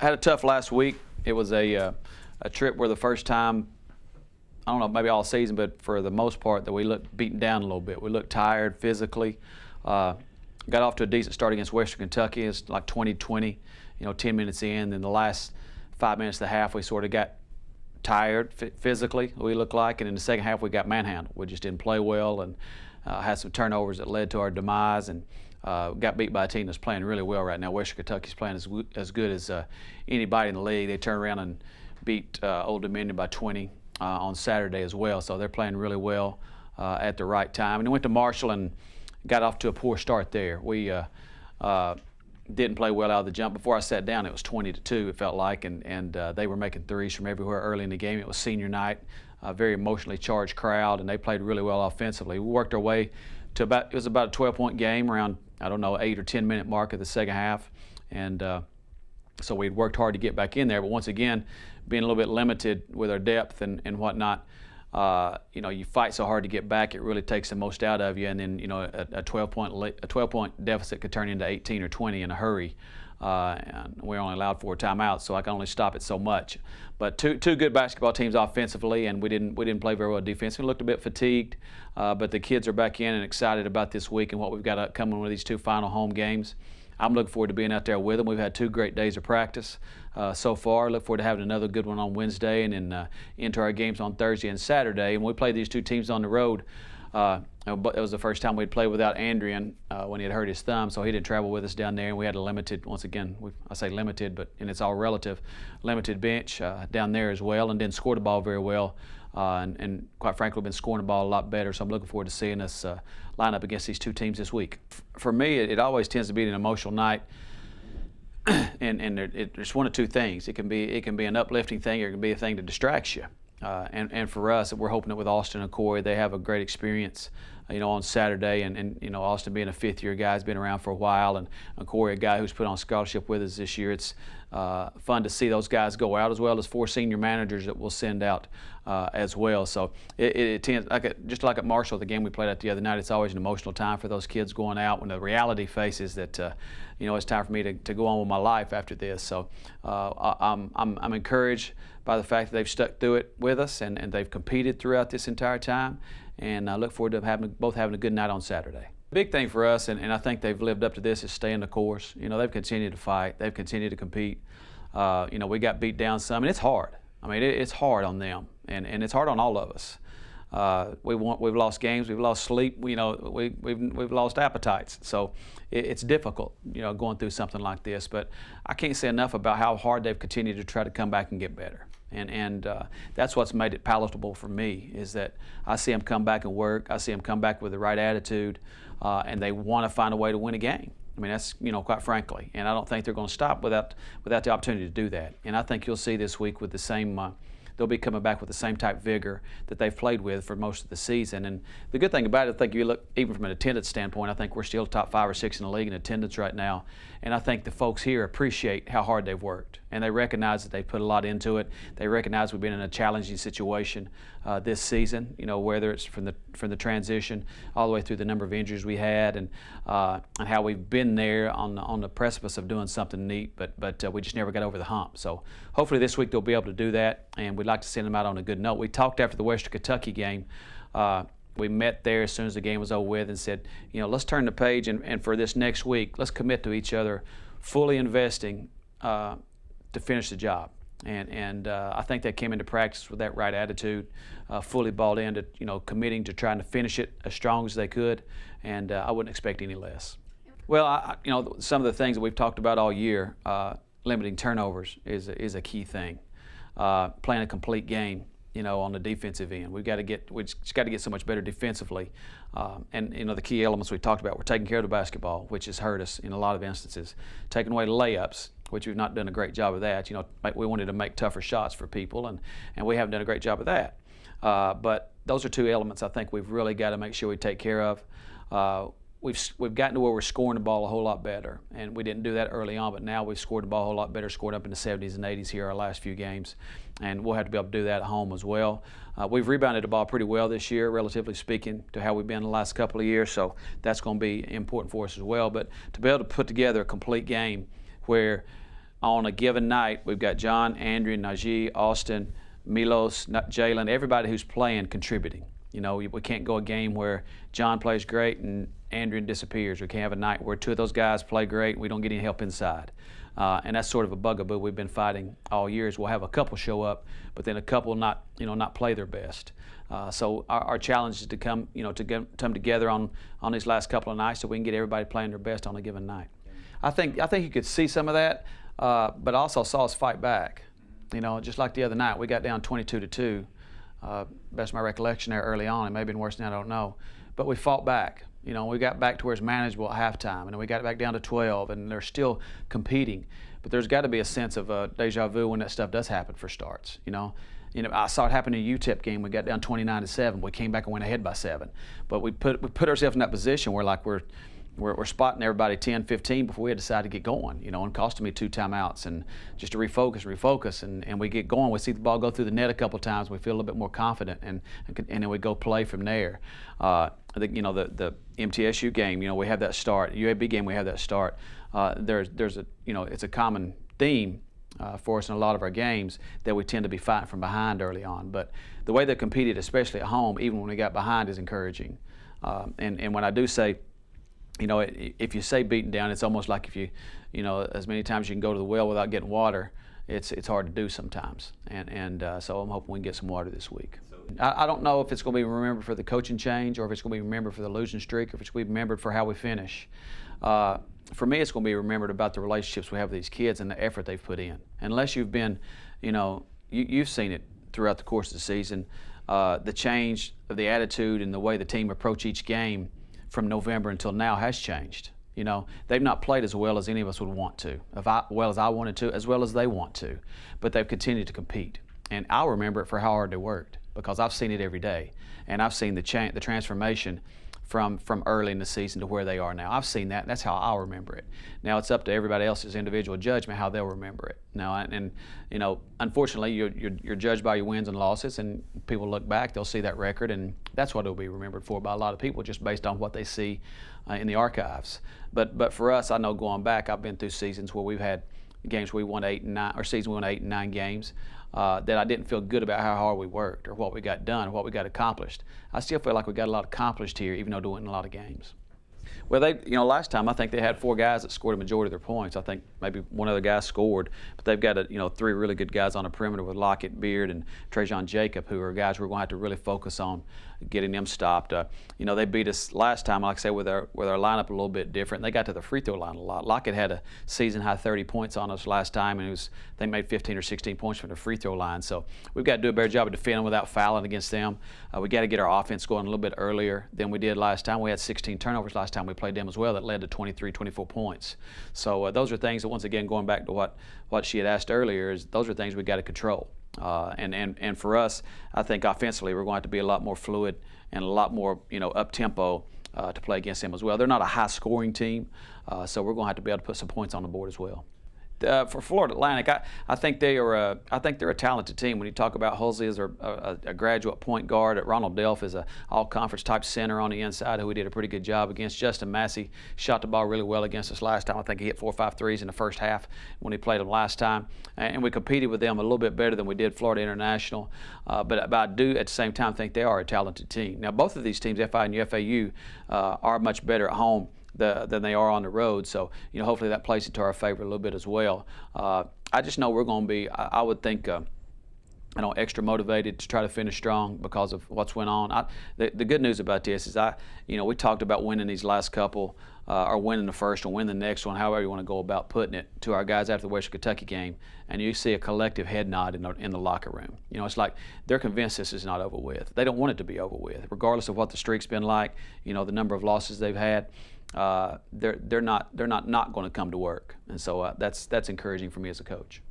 had a tough last week. It was a trip where the first time, I don't know, maybe all season, but for the most part, that we looked beaten down a little bit. We looked tired physically. Got off to a decent start against Western Kentucky. It's like 20-20, 10 minutes in. Then the last 5 minutes of the half, we sort of got tired physically, we looked like. And in the second half, we got manhandled. We just didn't play well and had some turnovers that led to our demise. And got beat by a team that's playing really well right now. Western Kentucky's playing as good as anybody in the league. They turned around and beat Old Dominion by 20 on Saturday as well. So they're playing really well at the right time. And we went to Marshall and got off to a poor start there. We didn't play well out of the jump. Before I sat down, it was 20-2, it felt like, and they were making threes from everywhere early in the game. It was senior night, a very emotionally charged crowd, and they played really well offensively. We worked our way to it was about a 12-point game around, I don't know, 8 or 10 minute mark of the second half. And so we'd worked hard to get back in there, but once again, being a little bit limited with our depth and whatnot, you fight so hard to get back, it really takes the most out of you. And then, a 12-point deficit could turn into 18 or 20 in a hurry. And we're only allowed 4 timeouts, so I can only stop it so much. But two good basketball teams offensively, and we didn't play very well defensively. We looked a bit fatigued, but the kids are back in and excited about this week and what we've got upcoming with these 2 final home games. I'm looking forward to being out there with them. We've had 2 great days of practice so far. Look forward to having another good one on Wednesday and then into our games on Thursday and Saturday. And we played these 2 teams on the road. It was the first time we'd played without Andrian when he had hurt his thumb, so he didn't travel with us down there. And we had a limited, once again, I say limited, and it's all relative, limited bench down there as well, and didn't score the ball very well. And quite frankly, we've been scoring the ball a lot better, so I'm looking forward to seeing us line up against these 2 teams this week. For me, it always tends to be an emotional night, and it's one of 2 things. It can be an uplifting thing, or it can be a thing that distracts you. And for us, we're hoping that with Austin and Corey, they have a great experience, on Saturday. And Austin being a 5th-year guy, has been around for a while, and Corey, a guy who's put on scholarship with us this year. It's fun to see those guys go out, as well as 4 senior managers that we'll send out as well. So it tends, just like at Marshall, the game we played at the other night, it's always an emotional time for those kids going out when the reality faces that it's time for me to go on with my life after this. So I'm encouraged by the fact that they've stuck through it with us and they've competed throughout this entire time, and I look forward to both having a good night on Saturday. The big thing for us, and I think they've lived up to this, is staying the course. They've continued to fight. They've continued to compete. We got beat down some, and it's hard. I mean, it's hard on them, and it's hard on all of us. We've lost games, we've lost sleep, we've lost appetites. So it's difficult, going through something like this. But I can't say enough about how hard they've continued to try to come back and get better. And that's what's made it palatable for me, is that I see them come back and work. I see them come back with the right attitude, and they want to find a way to win a game. I mean, that's, quite frankly, and I don't think they're going to stop without the opportunity to do that. And I think you'll see this week with the same, they'll be coming back with the same type vigor that they've played with for most of the season. And the good thing about it, I think you look, even from an attendance standpoint, I think we're still top 5 or 6 in the league in attendance right now. And I think the folks here appreciate how hard they've worked. And they recognize that they put a lot into it. They recognize we've been in a challenging situation this season, whether it's from the transition all the way through the number of injuries we had, and how we've been there on the precipice of doing something neat, but we just never got over the hump. So hopefully this week they'll be able to do that, and we'd like to send them out on a good note. We talked after the Western Kentucky game. We met there as soon as the game was over with and said, let's turn the page, and for this next week, let's commit to each other, fully investing to finish the job. And I think they came into practice with that right attitude, fully bought into, committing to trying to finish it as strong as they could, and I wouldn't expect any less. Well, some of the things that we've talked about all year, limiting turnovers is a key thing. Playing a complete game, on the defensive end. We just got to get so much better defensively. And the key elements we talked about, we're taking care of the basketball, which has hurt us in a lot of instances. Taking away the layups, which we've not done a great job of that. We wanted to make tougher shots for people, and we haven't done a great job of that. But those are 2 elements I think we've really got to make sure we take care of. We've gotten to where we're scoring the ball a whole lot better, and we didn't do that early on, but now we've scored the ball a whole lot better, scored up in the 70s and 80s here our last few games, and we'll have to be able to do that at home as well. We've rebounded the ball pretty well this year, relatively speaking, to how we've been the last couple of years, so that's going to be important for us as well. But to be able to put together a complete game where on a given night, we've got John, Andrew, Najee, Austin, Milos, Jalen, everybody who's playing contributing. You know, we can't go a game where John plays great and Andrew disappears. We can't have a night where two of those guys play great and we don't get any help inside. And that's sort of a bugaboo we've been fighting all year. Is we'll have a couple show up, but then a couple not play their best. So our challenge is to come together on these last couple of nights so we can get everybody playing their best on a given night. I think you could see some of that, but also saw us fight back. You know, just like the other night, we got down 22-2. Best of my recollection there early on. It may have been worse than that, I don't know. But we fought back. You know, we got back to where it's manageable at halftime, and then we got it back down to 12, and they're still competing. But there's got to be a sense of deja vu when that stuff does happen for starts. You know, I saw it happen in a UTEP game. We got down 29-7. We came back and went ahead by 7. But we put ourselves in that position where like we're spotting everybody 10, 15 before we had decided to get going, you know, and costing me 2 timeouts and just to refocus, and we get going. We see the ball go through the net a couple of times. We feel a little bit more confident, and then we go play from there. I think, you know, the MTSU game, you know, we have that start. UAB game, we have that start. There's a, you know, it's a common theme for us in a lot of our games that we tend to be fighting from behind early on. But the way they competed, especially at home, even when we got behind, is encouraging. And when I do say, you know, if you say beaten down, it's almost like if you know, as many times you can go to the well without getting water, it's hard to do sometimes. And so I'm hoping we can get some water this week. I don't know if it's going to be remembered for the coaching change or if it's going to be remembered for the losing streak or if it's going to be remembered for how we finish. For me, it's going to be remembered about the relationships we have with these kids and the effort they've put in. Unless you've been, you know, you've seen it throughout the course of the season, the change of the attitude and the way the team approach each game from November until now has changed. You know, they've not played as well as any of us would want to, as well as I wanted to, as well as they want to, but they've continued to compete. And I'll remember it for how hard they worked because I've seen it every day, and I've seen the transformation from early in the season to where they are now. I've seen that, and that's how I'll remember it. Now it's up to everybody else's individual judgment how they'll remember it. Now, and you know, unfortunately, you're judged by your wins and losses, and people look back, they'll see that record, and that's what it'll be remembered for by a lot of people, just based on what they see in the archives. But for us, I know going back, I've been through seasons where we've had games where we won 8 and 9, or seasons we won 8 and 9 games. That I didn't feel good about how hard we worked or what we got done or what we got accomplished. I still feel like we got a lot accomplished here, even though doing a lot of games. Well, last time I think they had 4 guys that scored a majority of their points. I think maybe one other guy scored, but they've got 3 really good guys on the perimeter with Lockett, Beard, and Trajan Jacob, who are guys we're going to have to really focus on getting them stopped. They beat us last time, like I said, with our lineup a little bit different. They got to the free throw line a lot. Lockett had a season high 30 points on us last time, and they made 15 or 16 points from the free throw line. So we've got to do a better job of defending without fouling against them. We got to get our offense going a little bit earlier than we did last time. We had 16 turnovers last time we played them as well. That led to 23, 24 points. So those are things that, once again, going back to what she had asked earlier, is those are things we got to control. And for us, I think offensively we're going to have to be a lot more fluid and a lot more up tempo to play against them as well. They're not a high scoring team, so we're going to have to be able to put some points on the board as well. For Florida Atlantic, I think they're a talented team. When you talk about Halsey as a graduate point guard, at Ronald Delph is an all-conference type center on the inside who we did a pretty good job against. Justin Massey shot the ball really well against us last time. I think he hit 4 or 5 threes in the first half when he played them last time. And we competed with them a little bit better than we did Florida International. But I do at the same time think they are a talented team. Now both of these teams, FI and FAU, are much better at home than they are on the road. So, hopefully that plays into our favor a little bit as well. I just know we're going to be, I would think, extra motivated to try to finish strong because of what's went on. The good news about this is we talked about winning these last couple, or winning the first one, winning the next one, however you want to go about putting it, to our guys after the Western Kentucky game, and you see a collective head nod in the locker room. It's like they're convinced this is not over with. They don't want it to be over with, regardless of what the streak's been like, the number of losses they've had. They're not going to come to work, and so that's encouraging for me as a coach.